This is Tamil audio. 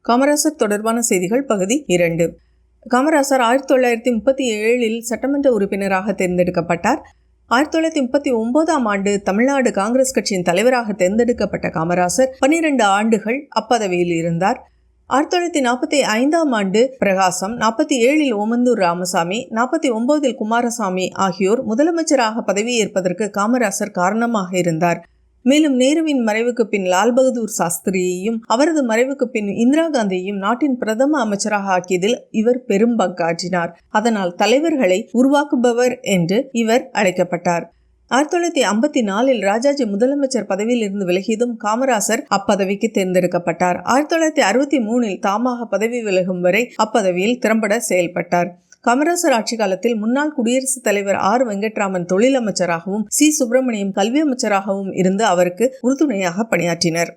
காமராசர் தொடர்பான செய்திகள் பகுதி 2. காமராசர் 1937 சட்டமன்ற உறுப்பினராக தேர்ந்தெடுக்கப்பட்டார். 1939 ஆண்டு தமிழ்நாடு காங்கிரஸ் கட்சியின் தலைவராக தேர்ந்தெடுக்கப்பட்ட காமராசர் 12 ஆண்டுகள் அப்பதவியில் இருந்தார். 1945 ஆண்டு பிரகாசம், 47 ஓமந்தூர் ராமசாமி, 49 குமாரசாமி ஆகியோர் முதலமைச்சராக பதவியேற்பதற்கு காமராசர் காரணமாக இருந்தார். மேலும் நேருவின் மறைவுக்கு பின் லால் பகதூர் சாஸ்திரியையும் அவரது மறைவுக்கு பின் இந்திரா காந்தியையும் நாட்டின் பிரதம அமைச்சராக ஆக்கியதில் இவர் பெரும் பங்காற்றினார். அதனால் தலைவர்களை உருவாக்குபவர் என்று இவர் அழைக்கப்பட்டார். 1954 ராஜாஜி முதலமைச்சர் பதவியில் இருந்து விலகியதும் காமராசர் அப்பதவிக்கு தேர்ந்தெடுக்கப்பட்டார். 1963 தாமாக பதவி விலகும் வரை அப்பதவியில் திறம்பட செயல்பட்டார். காமராசர் ஆட்சி காலத்தில் முன்னாள் குடியரசுத் தலைவர் ஆர். வெங்கட்ராமன் தொழில் அமைச்சராகவும் சி. சுப்பிரமணியம் கல்வி அமைச்சராகவும் இருந்து அவருக்கு உறுதுணையாக பணியாற்றினர்.